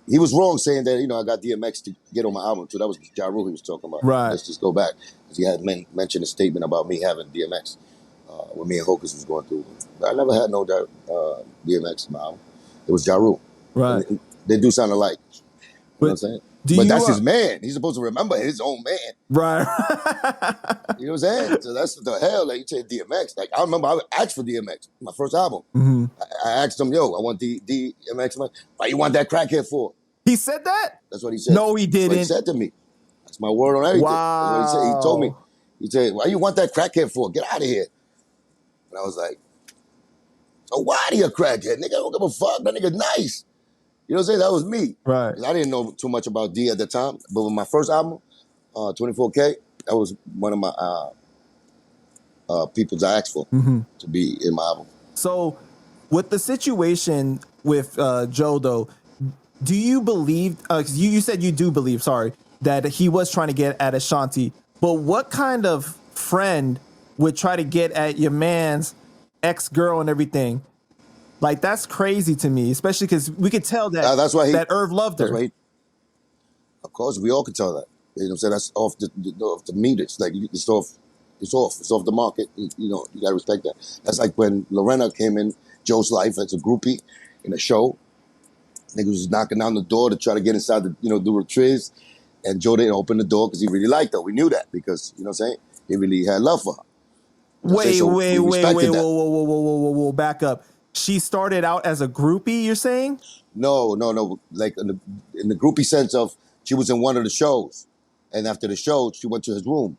He was wrong saying that, I got DMX to get on my album too. That was Ja Rule he was talking about. Right. Let's just go back. Because he had mentioned a statement about me having DMX when me and Hocus was going through. But I never had no DMX in my album. It was Ja Rule. Right. And they do sound alike. You know what I'm saying? But that's his man. He's supposed to remember his own man. Right. You know what I'm saying? So that's the hell. Like, you say DMX. Like, I remember I asked for DMX, my first album. Mm-hmm. I asked him, yo, I want DMX. Why you want that crackhead for? He said that? That's what he said. No, he didn't. That's what he said to me. That's my word on everything. Wow. That's what he said. He told me. He said, why you want that crackhead for? Get out of here. And I was like, so why are you a crackhead? Nigga, I don't give a fuck. That nigga's nice. You know what I'm saying? That was me. Right. I didn't know too much about D at the time. But with my first album, 24K, that was one of my peoples I asked for to be in my album. So with the situation with Joe, though, do you believe, you said you do believe, that he was trying to get at Ashanti, but what kind of friend would try to get at your man's ex-girl and everything? Like, that's crazy to me, especially because we could tell that that Irv loved her. Of course, we all could tell that. You know what I'm saying? That's off the meters. Like, it's off the market. You got to respect that. That's like when Lorena came in Joe's life as a groupie in a show. Niggas was knocking down the door to try to get inside the, do a triz. And Joe didn't open the door because he really liked her. We knew that because, you know what I'm saying? He really had love for her. Wait, whoa, back up. She started out as a groupie, you're saying? No. Like in the groupie sense of she was in one of the shows. And after the show, she went to his room. You know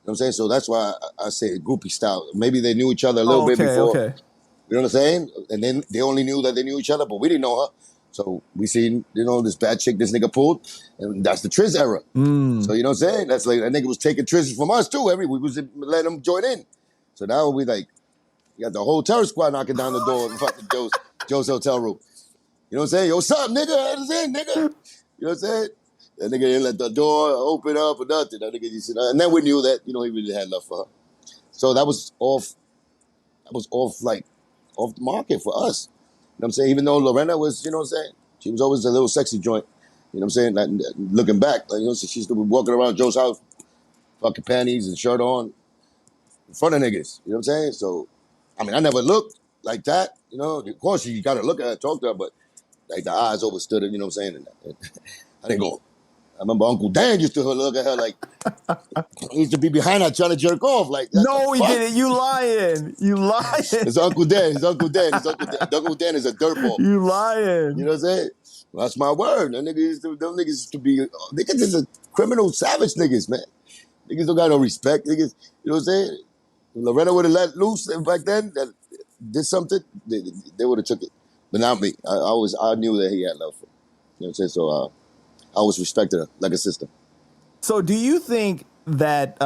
what I'm saying? So that's why I say groupie style. Maybe they knew each other a little bit before. Okay. You know what I'm saying? And then they only knew that they knew each other, but we didn't know her. So we seen, this bad chick this nigga pulled, and that's the Triz era. So you know what I'm saying? That's like, that nigga was taking Trizz from us too. We was letting him join in. So now we like, you got the whole terror squad knocking down the door in fucking Joe's hotel room. You know what I'm saying? Yo, what's up, nigga? That's it, nigga. You know what I'm saying? That nigga didn't let the door open up or nothing. That nigga just, and then we knew that, he really had love for her. So that was off the market for us. You know what I'm saying? Even though Lorena was, you know what I'm saying? She was always a little sexy joint. You know what I'm saying? Like, looking back, like, she used to be walking around Joe's house, fucking panties and shirt on, in front of niggas. You know what I'm saying? So, I mean, I never looked like that. Of course, you got to look at her, talk to her, but like the eyes overstood it, you know what I'm saying? And I didn't go. I remember Uncle Dan used to look at her like, he used to be behind her trying to jerk off. Like, no, he didn't. You lying. It's Uncle Dan. Uncle Dan is a dirtball. You lying. You know what I'm saying? Well, that's my word. Them niggas used to be, niggas is a criminal, savage niggas, man. Niggas don't got no respect. Niggas, you know what I'm saying? If Lorena would have let loose back then, that did something, they would have took it. But not me. I knew that he had love for her. You know what I'm saying? So, I always respected her like a sister. So do you think that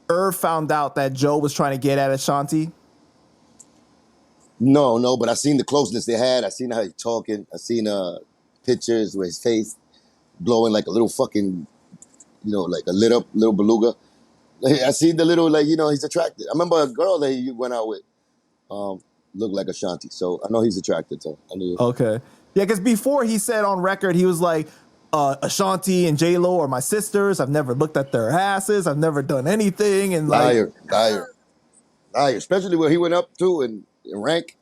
Irv found out that Joe was trying to get at Ashanti? No, but I seen the closeness they had. I seen how he talking. I seen pictures with his face glowing like a little fucking, like a lit up little beluga. I seen the little, he's attracted. I remember a girl that he went out with looked like Ashanti. So I know he's attracted. So I knew. Okay. Yeah, because before he said on record, he was like, Ashanti and J-Lo are my sisters. I've never looked at their asses. I've never done anything. And liar. Especially when he went up to in rank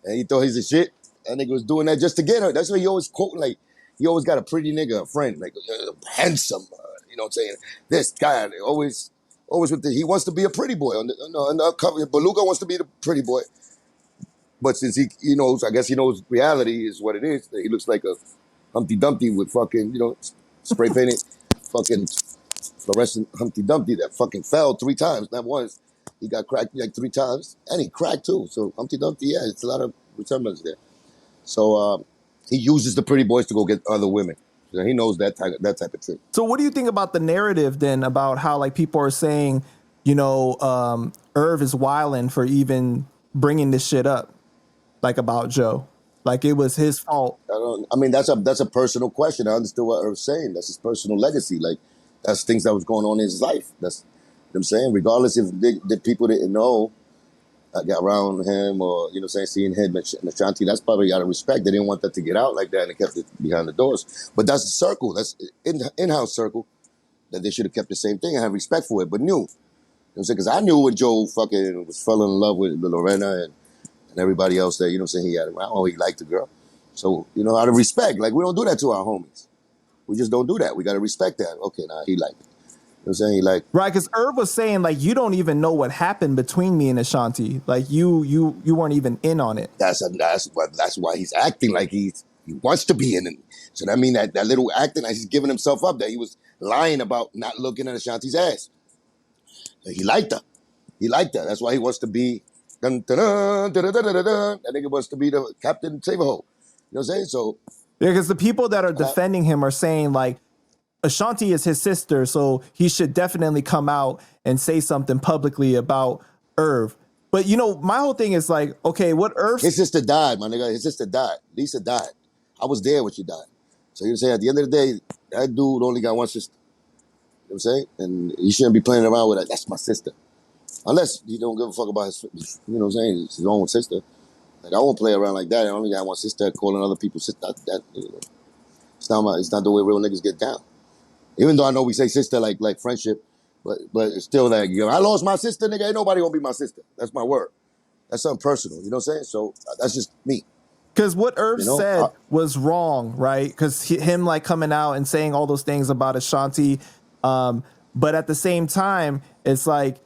and he thought he's a shit. That nigga was doing that just to get her. That's why he always quoting, like, he always got a pretty nigga, a friend, like handsome. You know what I'm saying? This guy always with he wants to be a pretty boy. On the cover, Beluga wants to be the pretty boy. But since he knows, I guess he knows reality is what it is. He looks like a Humpty Dumpty with fucking, spray painted fucking fluorescent Humpty Dumpty that fucking fell 3 times, not once. He got cracked like 3 times, and he cracked too. So Humpty Dumpty, yeah, it's a lot of resemblance there. So he uses the pretty boys to go get other women. So he knows that type of trick. So what do you think about the narrative then about how like people are saying, Irv is wilding for even bringing this shit up, like about Joe? Like it was his fault. I mean, that's a personal question. I understood what Irv's saying. That's his personal legacy. Like, that's things that was going on in his life. That's what I'm saying. Regardless if the people didn't know, got around him, or seeing him and Ashanti, that's probably out of respect. They didn't want that to get out like that, and they kept it behind the doors. But that's the circle. That's in-house circle that they should have kept the same thing and have respect for it, but knew. I'm saying? Because I knew when Joe fucking fell in love with Lorena and everybody else that, he had around, he liked the girl. So, out of respect, like we don't do that to our homies. We just don't do that. We got to respect that. Okay, nah, he liked it. You know what I'm saying? He like Right, because Irv was saying like you don't even know what happened between me and Ashanti. Like you weren't even in on it. that's why he's acting like he wants to be in it. So that mean that little acting, like he's giving himself up, that he was lying about not looking at Ashanti's ass. He liked her. He liked her. That's why he wants to be. Dun, dun, dun, dun, dun, dun, dun, dun. That nigga wants to be the Captain Save-A-Hole. You know what I'm saying? So Yeah, because the people that are defending him are saying like Ashanti is his sister, so he should definitely come out and say something publicly about Irv. But my whole thing is like, okay, what Irv? his sister died, my nigga. His sister died. Lisa died. I was there when she died. So you know what I'm saying? At the end of the day, that dude only got one sister. You know what I'm saying? And he shouldn't be playing around with that. That's my sister. Unless you don't give a fuck about his, you know what I'm saying, his own sister. Like, I won't play around like that. I only got one sister calling other people sister. It's not the way real niggas get down. Even though I know we say sister like friendship, but it's still like, I lost my sister, nigga. Ain't nobody gonna be my sister. That's my word. That's something personal. You know what I'm saying? So that's just me. Because what Irv said was wrong, right? Because him like coming out and saying all those things about Ashanti, but at the same time, it's like,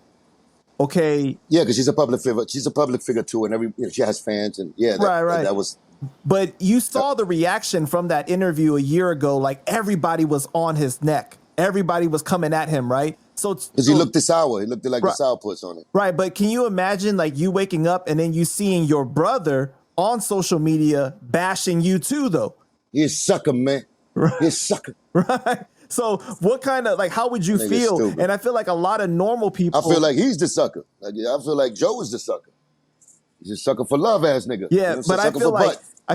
okay, yeah, because she's a public figure. She's a public figure too, and she has fans, and right. That was. But you saw the reaction from that interview a year ago. Like everybody was on his neck. Everybody was coming at him, right? So because he looked sour. He looked like the sourpuss on it. Right, but can you imagine like you waking up and then you seeing your brother on social media bashing you too, though? He's a sucker, man. Right. He's a sucker. Right. So what kind of how would you feel? Stupid. And I feel like a lot of normal people. I feel like he's the sucker. I feel like Joe is the sucker. He's a sucker for love ass nigga. Yeah, but I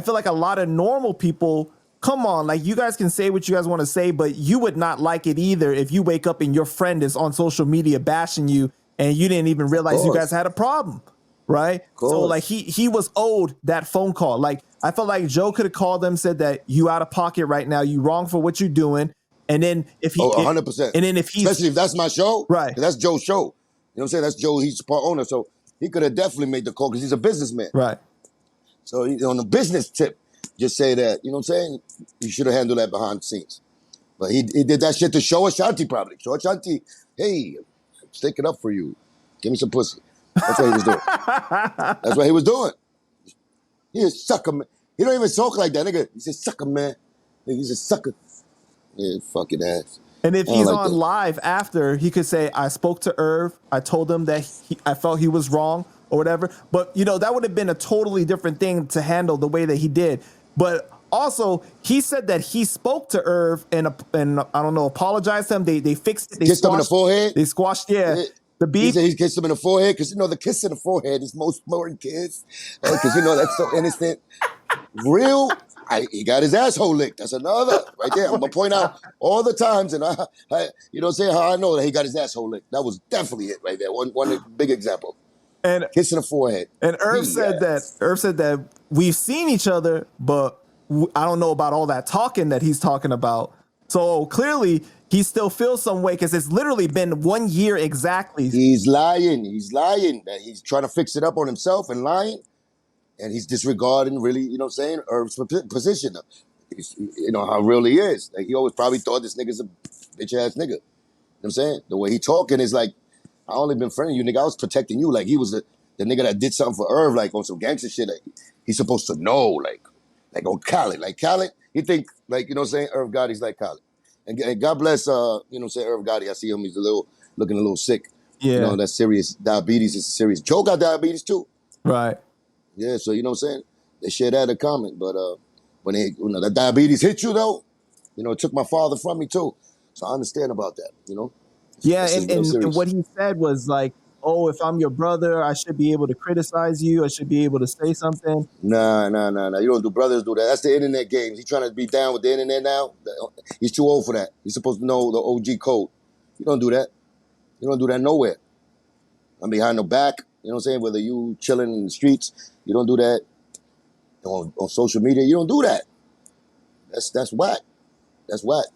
feel like a lot of normal people. Come on, like you guys can say what you guys want to say, but you would not like it either if you wake up and your friend is on social media bashing you and you didn't even realize you guys had a problem, right? So like he was owed that phone call. Like I felt like Joe could have called them, said that you out of pocket right now, you wrong for what you're doing, and then if he 100%, and then if he especially if that's my show, right? That's Joe's show. You know what I'm saying? That's Joe. He's the part owner, so he could have definitely made the call because he's a businessman, right? So on the business tip. Just say that, you know what I'm saying? You should have handled that behind the scenes. But he did that shit to show Ashanti probably. Show Ashanti, hey, I'm sticking up for you. Give me some pussy. That's what he was doing. That's what he was doing. He's a sucker, man. He don't even talk like that, nigga. He's a sucker, man. He's a sucker. Yeah, fucking ass. And if he's on live after, he could say, I spoke to Irv. I told him that I felt he was wrong or whatever. But, that would have been a totally different thing to handle the way that he did. But also, he said that he spoke to Irv and I don't know, apologized to him. They fixed it. They kissed him in the forehead. They squashed, the beef. He kissed him in the forehead because the kiss in the forehead is most important kiss because that's so innocent. Real. He got his asshole licked. That's another right there. I'm gonna point out all the times, and how I know that he got his asshole licked. That was definitely it right there. One big example. And kiss in the forehead. And Irv said that we've seen each other, but I don't know about all that talking that he's talking about. So clearly he still feels some way because it's literally been 1 year exactly. He's lying. He's trying to fix it up on himself and lying. And he's disregarding really, Irv's position. How real he is. Like, he always probably thought this nigga's a bitch ass nigga. You know what I'm saying? The way he talking is like, I only been friending you, nigga. I was protecting you. Like, he was the nigga that did something for Irv, like, on some gangster shit. Like, he's supposed to know, like on Khaled. Like, Khaled, he think, like, Irv Gotti's like Khaled. And God bless, Irv Gotti. I see him, he's looking a little sick. Yeah. That's serious. Diabetes is serious. Joe got diabetes too. Right. Yeah, so you know what I'm saying? They share that in common. But when that diabetes hit you though, it took my father from me too. So I understand about that, Yeah, and what he said was like, oh, if I'm your brother, I should be able to criticize you. I should be able to say something. Nah. You don't do brothers do that. That's the internet games. He's trying to be down with the internet now. He's too old for that. He's supposed to know the OG code. You don't do that. You don't do that nowhere. I'm behind the back. You know what I'm saying? Whether you chilling in the streets, you don't do that. On social media, you don't do that. That's whack. That's whack.